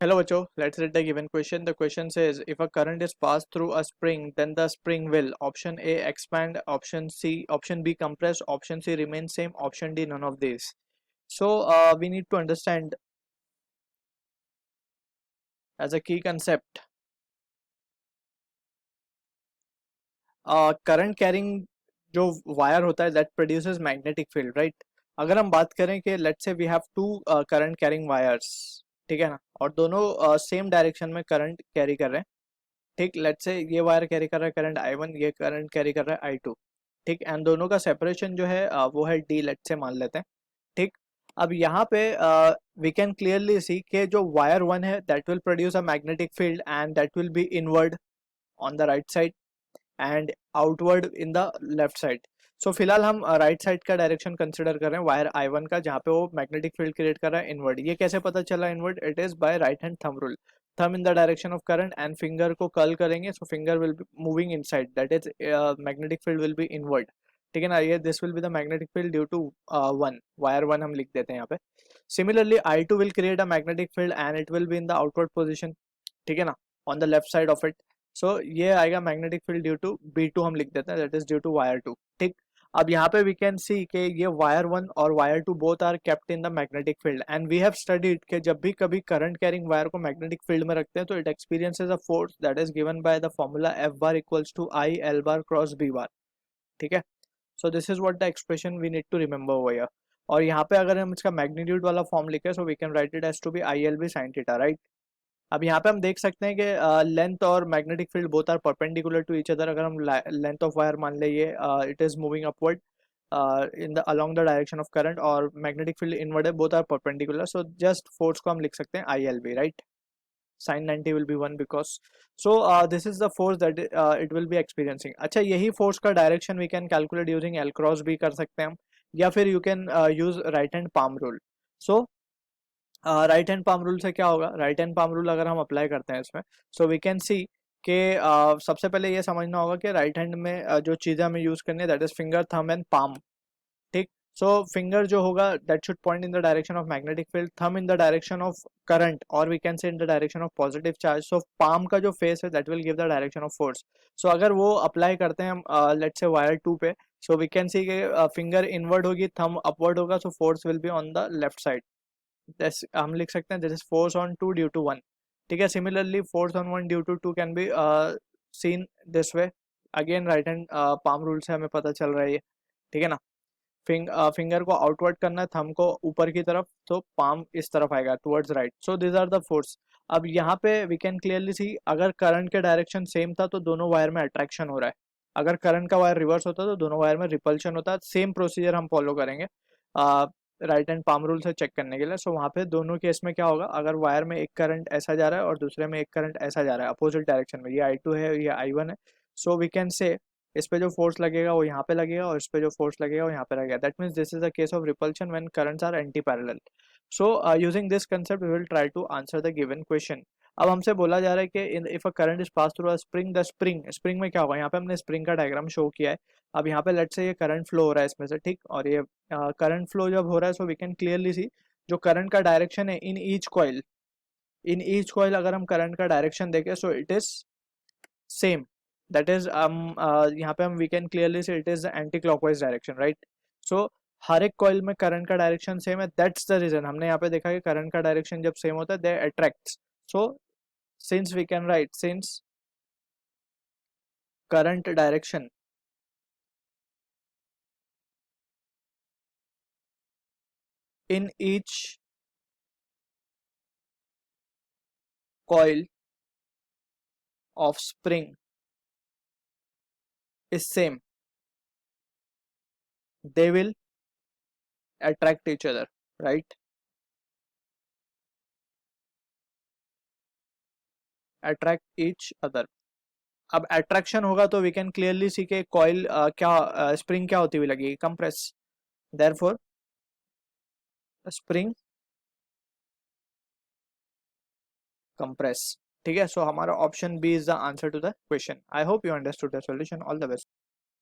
Hello, Bacho. Let's read the given question. The question says, if a current is passed through a spring, then the spring will option A expand, option B compress, option C remain same, option D none of these. So we need to understand as a key concept, current carrying जो wire होता है that produces magnetic field, right? अगर हम बात करें कि let's say we have two current carrying wires, ठीक है ना, और दोनों सेम डायरेक्शन में करंट कैरी कर रहे हैं, ठीक। लेट्स से ये वायर कैरी कर रहा है करंट I1, ये करंट कैरी कर रहा है I2, ठीक। एंड दोनों का सेपरेशन जो है वो है D, लेट्स से मान लेते हैं, ठीक। अब यहाँ पे वी कैन क्लियरली सी कि जो वायर 1 है that will produce a magnetic field and that will be inward on the right side and outward in the left side. So फिलहाल हम राइट साइड का डायरेक्शन कंसिडर कर रहे हैं वायर I1 का, जहाँ पे वो मैग्नेटिक फील्ड क्रिएट कर रहा है इनवर्ड। ये कैसे पता चला inward? It is by right hand thumb rule. Thumb in the direction of current and finger को कर्ल करेंगे, so finger will be moving inside, that is magnetic field will be inward, ठीक है ना। ये this will be the magnetic field due to one, wire 1 हम लिख देते हैं यहाँ पे। Similarly I2 will create a magnetic field and it will be in the outward position, ठीक है ना, on the left side of it. So ये आएगा magnetic field due to B2 हम लिख देते हैं, that is due to wire 2, ठीक। अब यहाँ पे वी कैन सी कि ये वायर 1 और wire 2 both are kept in the magnetic field and we have studied कि जब भी कभी करंट कैरिंग वायर को मैग्नेटिक फील्ड में रखते हैं तो it experiences a force that is given by the formula F bar equals to I L bar cross B bar, ठीक है। So this is what the expression we need to remember over here. और यहाँ पे अगर हम इसका magnitude वाला form लिखे so we can write it as to be ILB sin theta, right. अब यहाँ पे हम देख सकते हैं कि लेंथ और magnetic field both are perpendicular to each other. अगर हम लेंथ ऑफ वायर मान ले ये it is moving upward in the along the direction of current और मैग्नेटिक फील्ड इनवर्ड है, both are perpendicular, so just force को हम लिख सकते हैं ILB, right. sin 90 will be 1 because so this is the force that it will be experiencing। अच्छा, यही force का direction we can calculate using L cross B कर सकते हैं हम, या फिर you can use right hand palm rule. So right hand palm rule से क्या होगा? राइट हैंड पाम रूल अगर हम अप्लाई करते हैं इसमें, सो वी कैन सी कि सबसे पहले ये समझना होगा कि राइट हैंड में जो चीज़ें हमें यूज करनी है that is finger, thumb and palm, ठीक। सो फिंगर जो होगा that should point in the direction of magnetic field, thumb in the direction of current और we can say in the direction of positive charge. So palm का जो face है that will give the direction of force. So अगर वो apply करते हैं हम let's say wire 2 पे, सो वी कैन सी कि फिंगर इनवर्ड होगी, थंब अपवर्ड होगा, so force will be on the left side. हम लिख सकते हैं this is force on 2 due to 1, ठीक है। Similarly force on 1 due to 2 can be seen this way. Again right hand palm rule से हमें पता चल रहा है ये, ठीक है ना। फिंगर को आउटवर्ड करना है, थंब को ऊपर की तरफ, तो पाम इस तरफ आएगा towards right. So this are the force. अब यहाँ पे वी कैन क्लियरली सी अगर करंट के डायरेक्शन सेम था तो दोनों वायर में अट्रैक्शन हो रहा है, अगर करंट का वायर रिवर्स होता तो दोनों वायर में रिपल्शन होता। सेम प्रोसीजर हम फॉलो करेंगे राइट हैंड पाम रूल से चेक करने के लिए। सो वहाँ पे दोनों केस में क्या होगा, अगर वायर में एक करंट ऐसा जा रहा है और दूसरे में एक करंट ऐसा जा रहा है अपोजिट डायरेक्शन में, ये I2 है ये I1 है, सो वी कैन से इस पे जो फोर्स लगेगा वो यहाँ पे लगेगा और इस पे जो फोर्स लगेगा वो यहाँ पे लगेगा। That means this is the case of repulsion when currents are anti parallel. So using this concept we will try to answer the given question. अब हमसे बोला जा रहा है कि if a current is pass through a spring, the spring में क्या होगा? यहाँ पे हमने स्प्रिंग का डायग्राम शो किया है। अब यहाँ पे लेट्स से ये करंट फ्लो हो रहा है इसमें से, ठीक। और ये करंट फ्लो जब हो रहा है so we can clearly see जो करंट का डायरेक्शन है इन ईच कॉइल अगर हम करंट का डायरेक्शन देखें so it is same, that is यहाँ पे हम we can clearly say it is the anti clockwise direction, right. So हर एक कॉइल में करंट का डायरेक्शन सेम है, दैट्स द रीजन हमने यहाँ पे देखा कि करंट का डायरेक्शन जब सेम होता है they attracts. So since we can write since current direction in each coil of spring is same, they will attract each other, right? Attract each other। अब अट्रैक्शन होगा तो वी कैन क्लियरली सी के coil क्या spring क्या होती हुई लगेगी? Compress, therefore spring compress, ठीक है। सो हमारा option B is the answer to the question. I hope you understood the solution. All the best.